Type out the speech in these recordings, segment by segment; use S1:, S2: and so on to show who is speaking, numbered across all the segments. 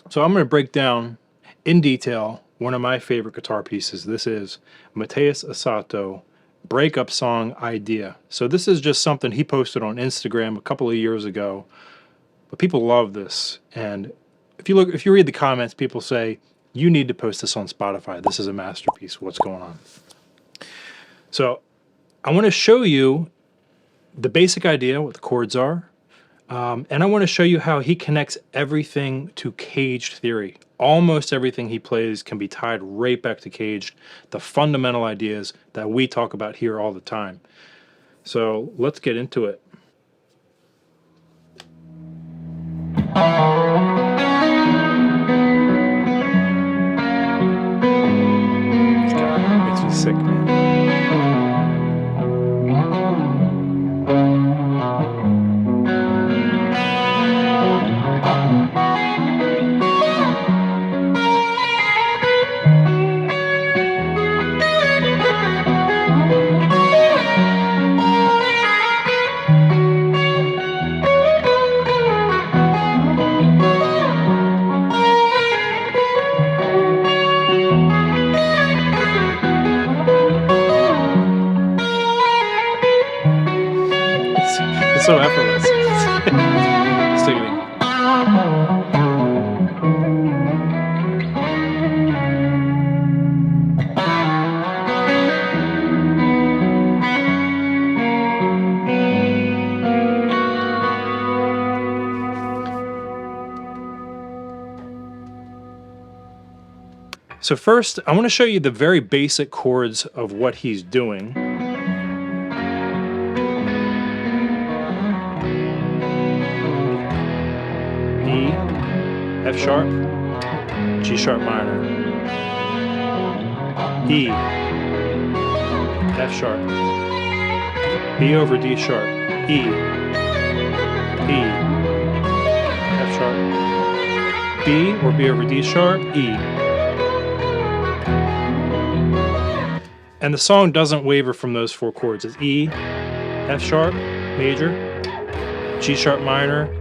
S1: So I'm going to break down in detail one of my favorite guitar pieces. This is Mateus Asato, Breakup Song Idea. So this is just something he posted on Instagram a couple of years ago, but people love this. And if you read the comments, people say, you need to post this on Spotify. This is a masterpiece. What's going on? So I want to show you the basic idea, what the chords are, and I want to show you how he connects everything to caged theory. Almost everything he plays can be tied right back to caged, the fundamental ideas that we talk about here all the time. So let's get into it. God, makes me sick, man. It's so effortless. Sticking. So first, I want to show you the very basic chords of what he's doing. E, F sharp, G sharp minor, E, F sharp, B over D sharp, E, F sharp, B or B over D sharp, E. And the song doesn't waver from those four chords. It's E, F sharp, major, G sharp minor,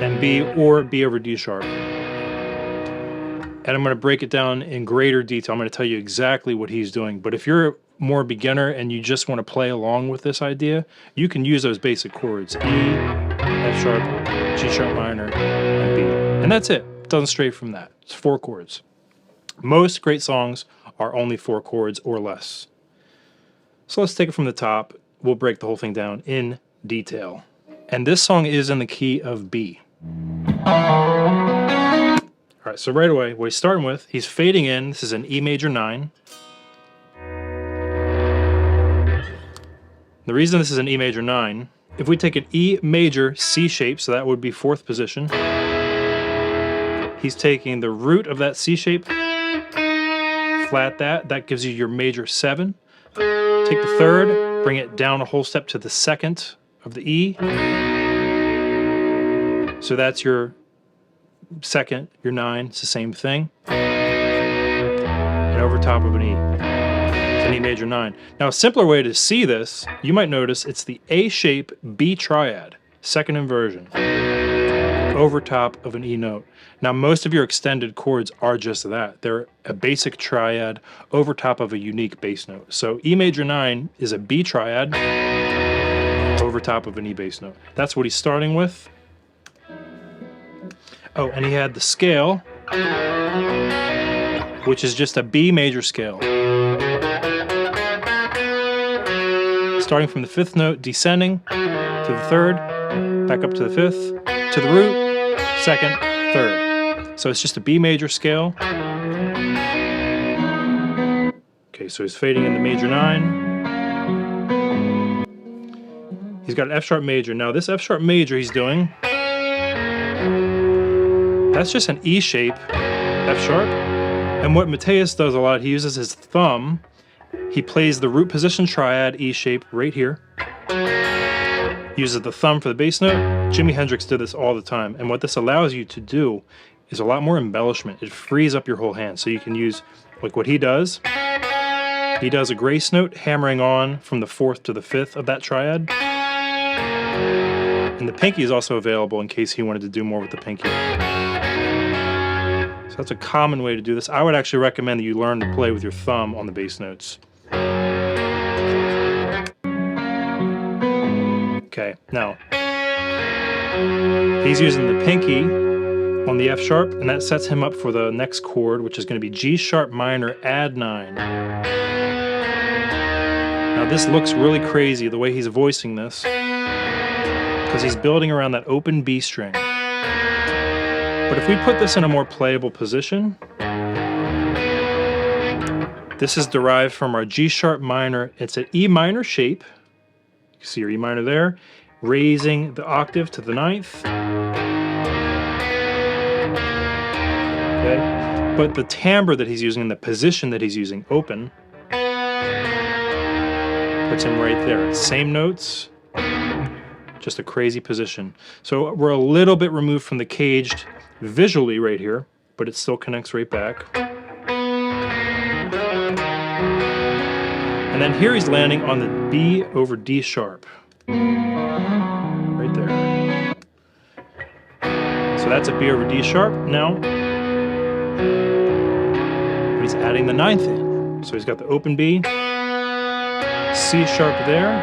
S1: and B or B over D sharp. And I'm going to break it down in greater detail. I'm going to tell you exactly what he's doing. But if you're more beginner and you just want to play along with this idea, you can use those basic chords. E, F sharp, G sharp minor, and B. And that's it. It doesn't stray from that. It's four chords. Most great songs are only four chords or less. So let's take it from the top. We'll break the whole thing down in detail. And this song is in the key of B. All right, so right away, what he's starting with, he's fading in. This is an E major 9. The reason this is an E major 9, if we take an E major C shape, so that would be 4th position, he's taking the root of that C shape, flat that gives you your major 7. Take the 3rd, bring it down a whole step to the 2nd of the E. So that's your 2nd, your 9, it's the same thing. And over top of an E. It's an E major 9. Now a simpler way to see this, you might notice it's the A shape B triad, 2nd inversion, over top of an E note. Now most of your extended chords are just that. They're a basic triad over top of a unique bass note. So E major 9 is a B triad over top of an E bass note. That's what he's starting with. Oh, and he had the scale, which is just a B major scale. Starting from the 5th note, descending to the 3rd, back up to the 5th, to the root, 2nd, 3rd. So it's just a B major scale. Okay, so he's fading in the major 9. He's got an F sharp major. Now this F sharp major he's doing, that's just an E shape, F sharp. And what Mateus does a lot, he uses his thumb. He plays the root position triad E shape right here. Uses the thumb for the bass note. Jimi Hendrix did this all the time. And what this allows you to do is a lot more embellishment. It frees up your whole hand. So you can use, like what he does. He does a grace note hammering on from the 4th to the 5th of that triad. And the pinky is also available in case he wanted to do more with the pinky. So that's a common way to do this. I would actually recommend that you learn to play with your thumb on the bass notes. Okay, now he's using the pinky on the F sharp, and that sets him up for the next chord, which is going to be G sharp minor add 9. Now this looks really crazy the way he's voicing this, because he's building around that open B string. But if we put this in a more playable position, this is derived from our G sharp minor. It's an E minor shape. You can see your E minor there, raising the octave to the 9th. Okay. But the timbre that he's using and the position that he's using, open, puts him right there. Same notes, just a crazy position. So we're a little bit removed from the caged visually right here, but it still connects right back. And then here he's landing on the B over D sharp. Right there. So that's a B over D sharp now. But he's adding the 9th in. So he's got the open B, C sharp there,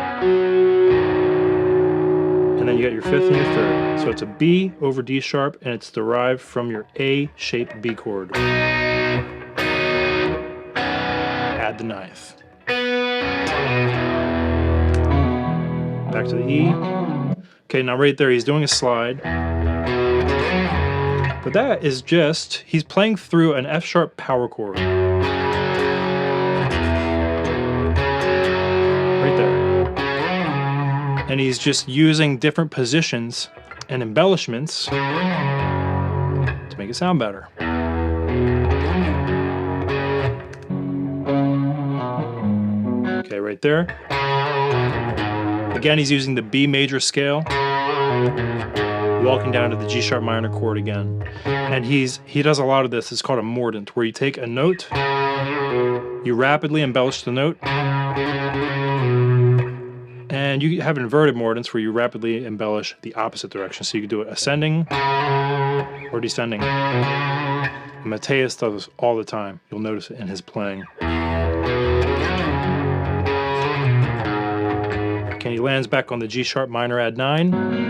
S1: and then you got your 5th and your 3rd. So it's a B over D sharp, and it's derived from your A-shaped B chord. Add the 9th. Back to the E. Okay, now right there he's doing a slide. But that is just, he's playing through an F sharp power chord. Right there. And he's just using different positions and embellishments to make it sound better. Okay, right there. Again, he's using the B major scale, walking down to the G sharp minor chord again. And he does a lot of this. It's called a mordent, where you take a note, you rapidly embellish the note, and you have inverted mordents where you rapidly embellish the opposite direction. So you can do it ascending or descending. Mateus does this all the time. You'll notice it in his playing. Okay, he lands back on the G sharp minor add 9.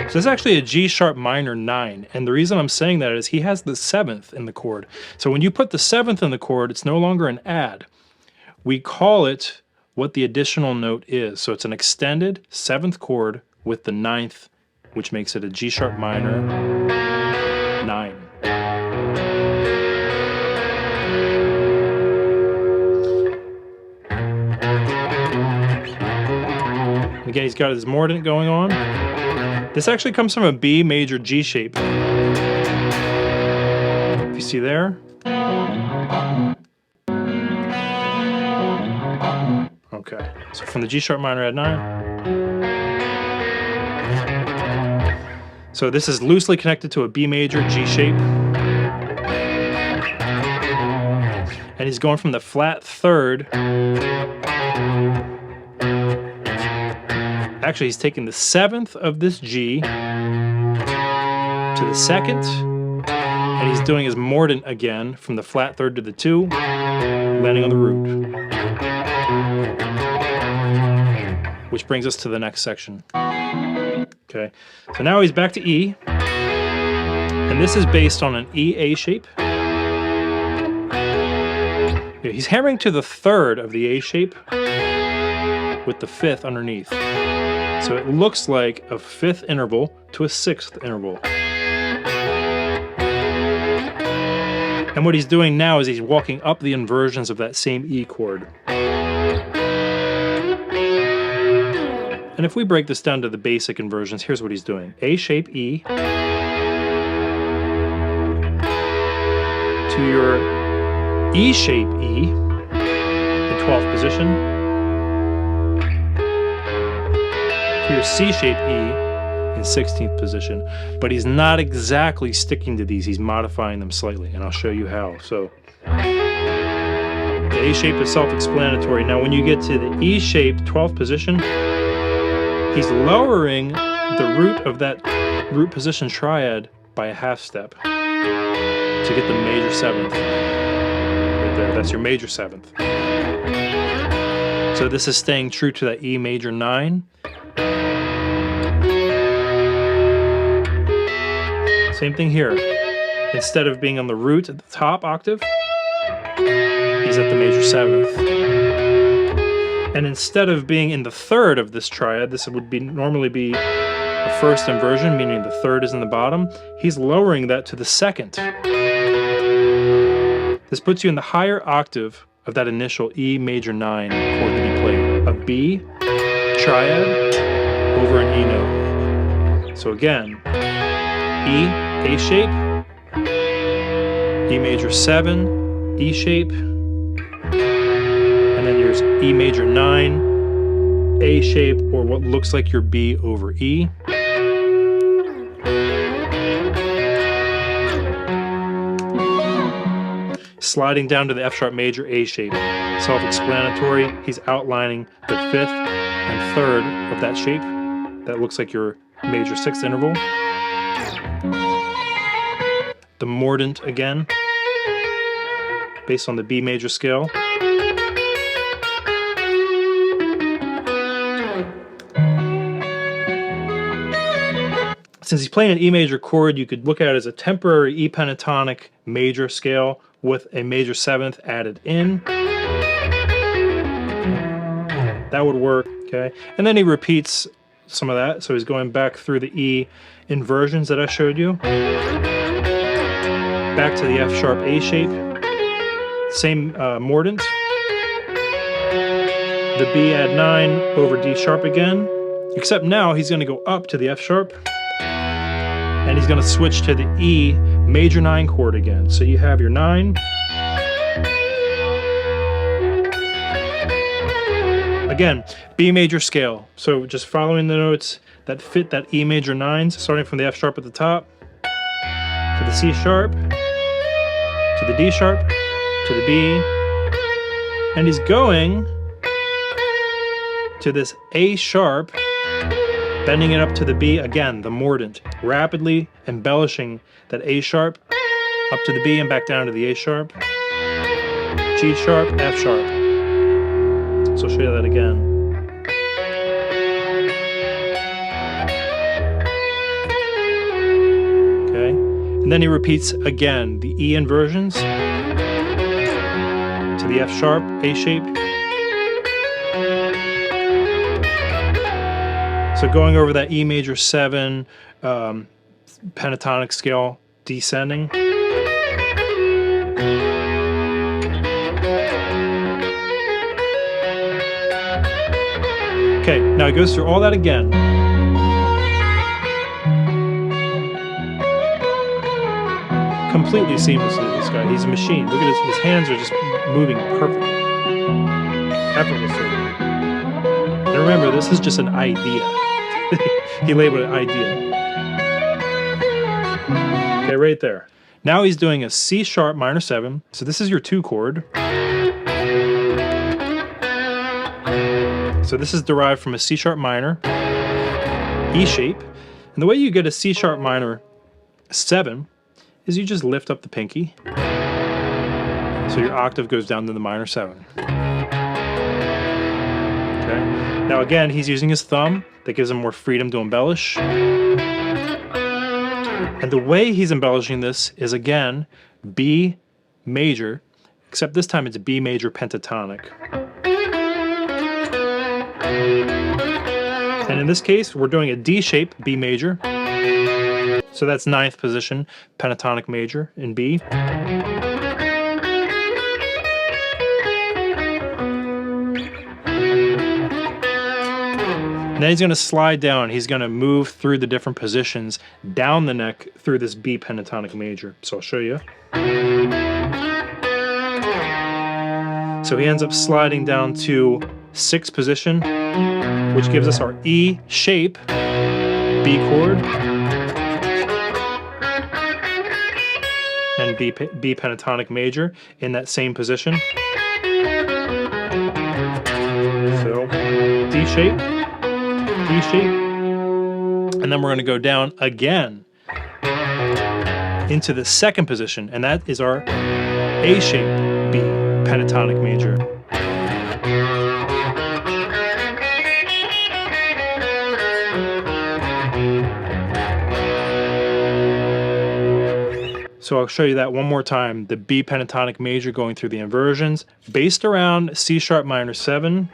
S1: So this is actually a G sharp minor 9, and the reason I'm saying that is he has the 7th in the chord. So when you put the 7th in the chord, it's no longer an add. We call it what the additional note is. So it's an extended 7th chord with the 9th, which makes it a G sharp minor 9. Again, he's got his mordent going on. This actually comes from a B major G shape. If you see there. Okay, so from the G sharp minor add 9. So this is loosely connected to a B major G shape. And he's going from the flat 3rd. Actually, he's taking the 7th of this G to the 2nd, and he's doing his mordent again from the flat 3rd to the 2, landing on the root. Which brings us to the next section. Okay, so now he's back to E, and this is based on an E-A shape. Yeah, he's hammering to the 3rd of the A shape with the 5th underneath. So it looks like a 5th interval to a 6th interval. And what he's doing now is he's walking up the inversions of that same E chord. And if we break this down to the basic inversions, here's what he's doing. A shape E to your E shape E in 12th position, to your C shape E in 16th position. But he's not exactly sticking to these, he's modifying them slightly, and I'll show you how. So The A shape is self-explanatory. Now when you get to the E shape, 12th position, he's lowering the root of that root position triad by a half step to get the major 7th. Right there, that's your major 7th. So this is staying true to that E major 9. Same thing here. Instead of being on the root at the top octave, he's at the major 7th. And instead of being in the 3rd of this triad, this would normally be the 1st inversion, meaning the 3rd is in the bottom, he's lowering that to the 2nd. This puts you in the higher octave of that initial E major 9 chord that he played. A B triad over an E note. So again, E, A shape, E major 7, E shape, and then there's E major 9, A shape, or what looks like your B over E. Sliding down to the F sharp major A shape. Self-explanatory, he's outlining the 5th and 3rd of that shape. That looks like your major 6th interval. The mordent again, based on the B major scale. Since he's playing an E major chord, you could look at it as a temporary E pentatonic major scale with a major 7th added in. That would work, okay? And then he repeats some of that, so he's going back through the E inversions that I showed you. Back to the F sharp A shape. Same mordent. The B add 9 over D sharp again. Except now he's going to go up to the F sharp. And he's going to switch to the E major 9 chord again. So you have your 9. Again, B major scale. So just following the notes that fit that E major 9s, starting from the F sharp at the top, to the C sharp, to the D sharp, to the B, and he's going to this A sharp, bending it up to the B again, the mordent, rapidly embellishing that A sharp up to the B and back down to the A sharp, G sharp, F sharp. So I'll show you that again. Okay, and then he repeats again the E inversions to the F sharp, A shape. So going over that E major 7 pentatonic scale descending. Okay, now it goes through all that again. Completely seamlessly, this guy. He's a machine. Look at his hands are just moving perfectly. Effortlessly. And remember, this is just an idea. He labeled it idea. Okay, right there. Now he's doing a C sharp minor 7. So this is your 2 chord. So this is derived from a C sharp minor, E shape. And the way you get a C sharp minor 7 is you just lift up the pinky. So your octave goes down to the minor 7. Okay. Now again, he's using his thumb. That gives him more freedom to embellish. And the way he's embellishing this is again B major, except this time it's B major pentatonic. And in this case, we're doing a D shape, B major. So that's 9th position, pentatonic major in B. And then he's going to slide down. He's going to move through the different positions down the neck through this B pentatonic major. So I'll show you. So he ends up sliding down to 6th position, which gives us our E shape, B chord, and B pentatonic major in that same position. So D shape, E shape, and then we're going to go down again into the second position, and that is our A shape B, pentatonic major. So I'll show you that one more time. The B pentatonic major going through the inversions, based around C sharp minor 7.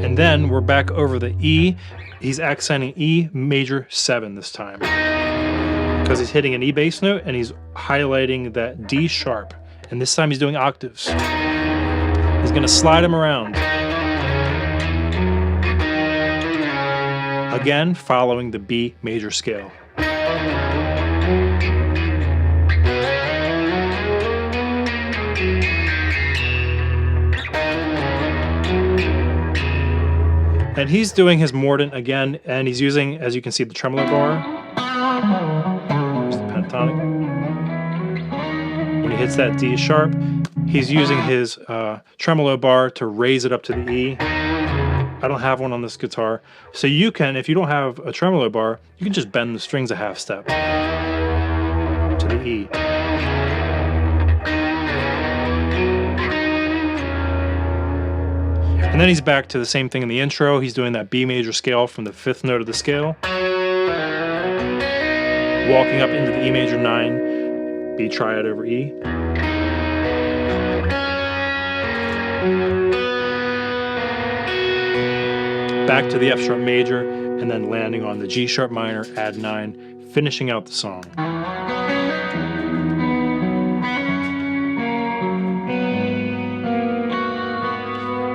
S1: And then we're back over the E. He's accenting E major 7 this time, because he's hitting an E bass note and he's highlighting that D sharp. And this time he's doing octaves. He's going to slide him around. Again, following the B major scale. And he's doing his mordent again, and he's using, as you can see, the tremolo bar. There's the pentatonic. When he hits that D sharp, he's using his tremolo bar to raise it up to the E. I don't have one on this guitar. So you can, if you don't have a tremolo bar, you can just bend the strings a half step to the E. And then he's back to the same thing in the intro. He's doing that B major scale from the 5th note of the scale. Walking up into the E major 9, B triad over E. Back to the F sharp major, and then landing on the G sharp minor, add 9, finishing out the song.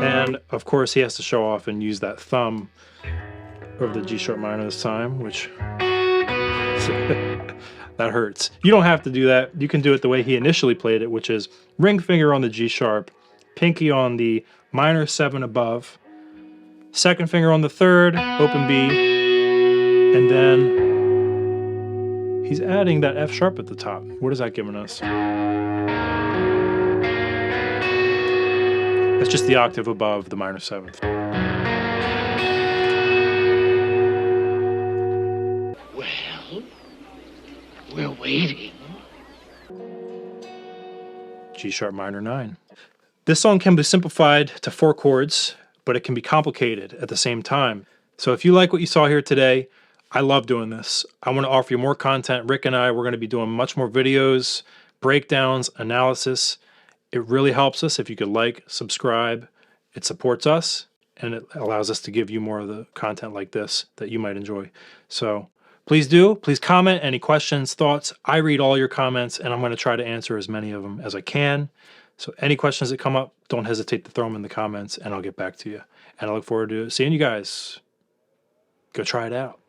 S1: And of course he has to show off and use that thumb over the G sharp minor this time, which that hurts. You don't have to do that. You can do it the way he initially played it, which is ring finger on the G sharp, pinky on the minor 7 above, second finger on the 3rd, open B, and then he's adding that F sharp at the top. What is that giving us? That's just the octave above the minor 7th.
S2: Well, we're waiting.
S1: G sharp minor 9. This song can be simplified to 4 chords, but it can be complicated at the same time. So if you like what you saw here today, I love doing this. I want to offer you more content. Rick and I, we're going to be doing much more videos, breakdowns, analysis. It really helps us if you could like, subscribe. It supports us, and it allows us to give you more of the content like this that you might enjoy. So please do. Please comment any questions, thoughts. I read all your comments, and I'm going to try to answer as many of them as I can. So any questions that come up, don't hesitate to throw them in the comments, and I'll get back to you. And I look forward to seeing you guys. Go try it out.